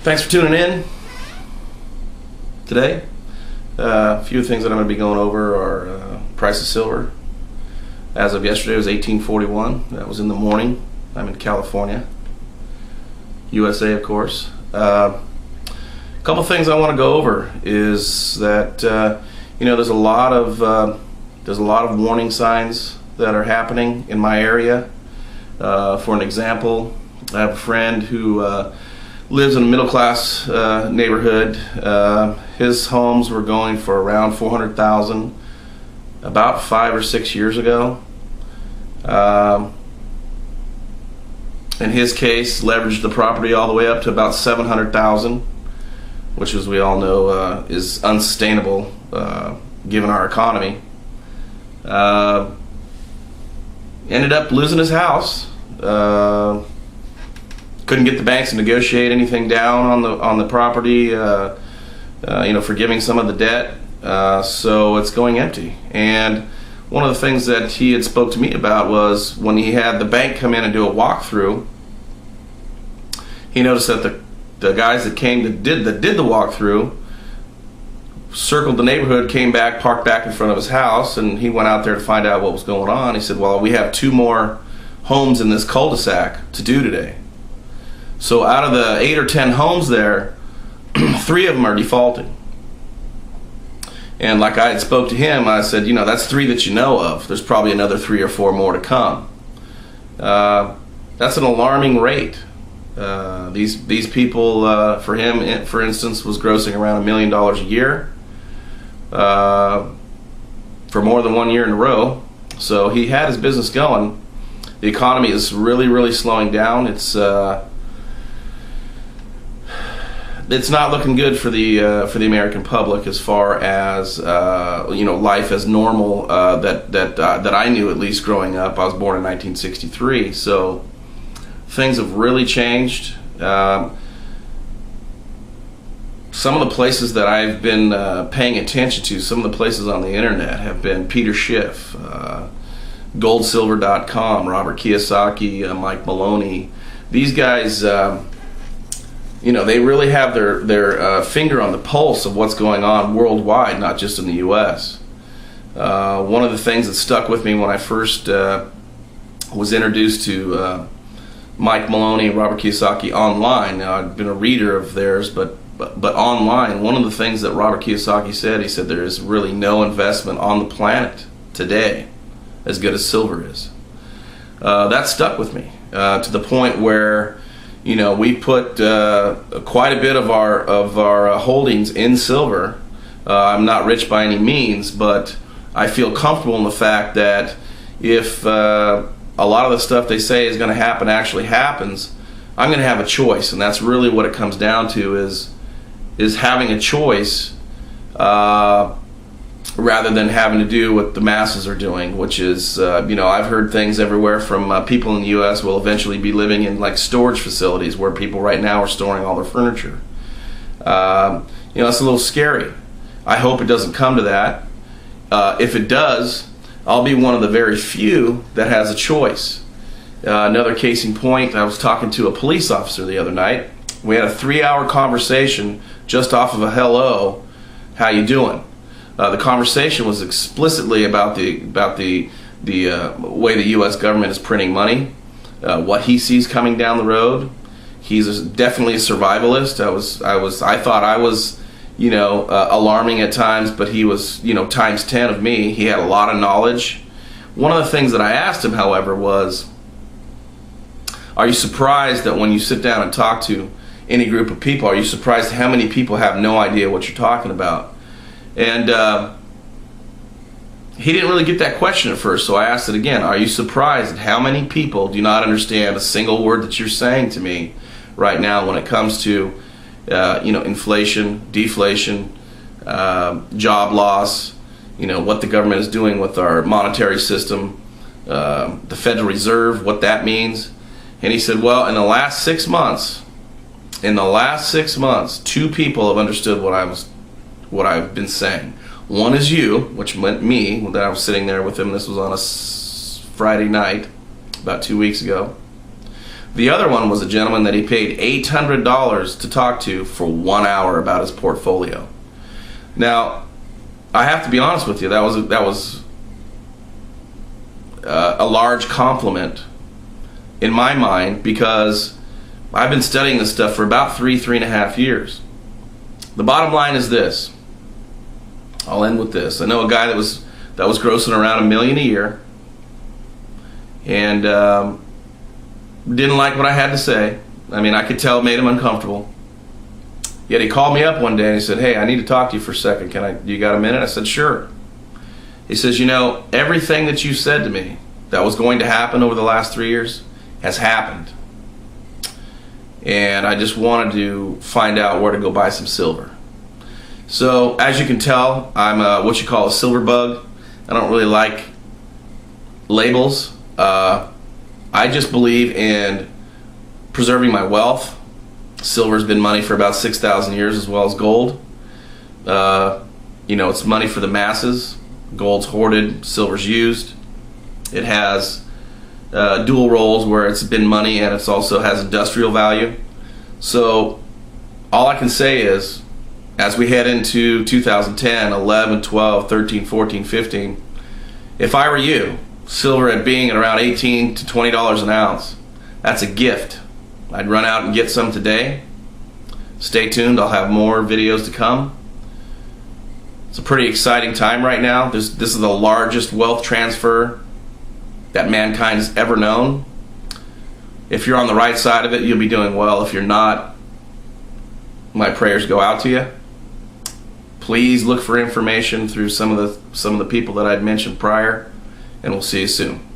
Thanks for tuning in today. A few things that I'm going to be going over are price of silver. As of yesterday, it was 1841. That was in the morning. I'm in California, USA, of course. A couple things I want to go over is that there's a lot of warning signs that are happening in my area. For an example, I have a friend who lives in a middle-class neighborhood. His homes were going for around $400,000 about 5 or 6 years ago. In his case, leveraged the property all the way up to about $700,000, which, as we all know, is unsustainable given our economy. Ended up losing his house. Couldn't get the banks to negotiate anything down on the property, forgiving some of the debt, so it's going empty. And one of the things that he had spoke to me about was when he had the bank come in and do a walkthrough, he noticed that the guys that did the walkthrough circled the neighborhood, came back, parked back in front of his house, and he went out there to find out what was going on. He said, well, we have 2 more homes in this cul-de-sac to do today. So out of the 8 or 10 homes there, 3 of them are defaulting. And like I had spoke to him, I said, that's 3 that you know of. There's probably another 3 or 4 more to come. That's an alarming rate. These people, for him, for instance, was grossing around $1 million a year for more than 1 year in a row. So he had his business going. The economy is really, really slowing down. It's not looking good for the American public as far as life as normal that I knew, at least growing up. I was born in 1963, so things have really changed. Some of the places that I've been paying attention to, some of the places on the internet have been Peter Schiff, goldsilver.com, Robert Kiyosaki, Mike Maloney. These guys, they really have their finger on the pulse of what's going on worldwide, not just in the U.S. One of the things that stuck with me when I first was introduced to Mike Maloney and Robert Kiyosaki online. Now, I've been a reader of theirs, but online, one of the things that Robert Kiyosaki said, he said there is really no investment on the planet today as good as silver is. That stuck with me to the point where we put quite a bit of our holdings in silver. I'm not rich by any means, but I feel comfortable in the fact that if a lot of the stuff they say is going to happen actually happens, I'm going to have a choice, and that's really what it comes down to is having a choice rather than having to do what the masses are doing, which is, I've heard things everywhere from people in the U.S. will eventually be living in like storage facilities where people right now are storing all their furniture. It's a little scary. I hope it doesn't come to that. If it does, I'll be one of the very few that has a choice. Another case in point, I was talking to a police officer the other night. We had a 3-hour conversation just off of a hello, how you doing? The conversation was explicitly about the way the U.S. government is printing money, what he sees coming down the road. He's definitely a survivalist. I thought I was, alarming at times, but he was, times 10 of me. He had a lot of knowledge. One of the things that I asked him, however, was, are you surprised that when you sit down and talk to any group of people, are you surprised how many people have no idea what you're talking about? And he didn't really get that question at first, so I asked it again. Are you surprised at how many people do not understand a single word that you're saying to me right now when it comes to, inflation, deflation, job loss, what the government is doing with our monetary system, the Federal Reserve, what that means? And he said, well, in the last 6 months, 2 people have understood what I've been saying. One is you, which meant me, that I was sitting there with him. This was on a Friday night, about 2 weeks ago. The other one was a gentleman that he paid $800 to talk to for 1 hour about his portfolio. Now, I have to be honest with you, that was a large compliment in my mind, because I've been studying this stuff for about 3.5 years. The bottom line is this. I'll end with this. I know a guy that was grossing around $1 million a year, and didn't like what I had to say. I mean, I could tell it made him uncomfortable. Yet he called me up one day and he said, "Hey, I need to talk to you for a second. You got a minute?" I said, "Sure." He says, everything that you said to me that was going to happen over the last 3 years has happened. And I just wanted to find out where to go buy some silver. So, as you can tell, I'm what you call a silver bug. I don't really like labels. I just believe in preserving my wealth. Silver's been money for about 6,000 years, as well as gold. It's money for the masses. Gold's hoarded, silver's used. It has dual roles where it's been money and it also has industrial value. So all I can say is, as we head into 2010, 11, 12, 13, 14, 15, if I were you, silver at being at around $18 to $20 an ounce, that's a gift. I'd run out and get some today. Stay tuned, I'll have more videos to come. It's a pretty exciting time right now. This is the largest wealth transfer that mankind has ever known. If you're on the right side of it, you'll be doing well. If you're not, my prayers go out to you. Please look for information through some of the people that I'd mentioned prior, and we'll see you soon.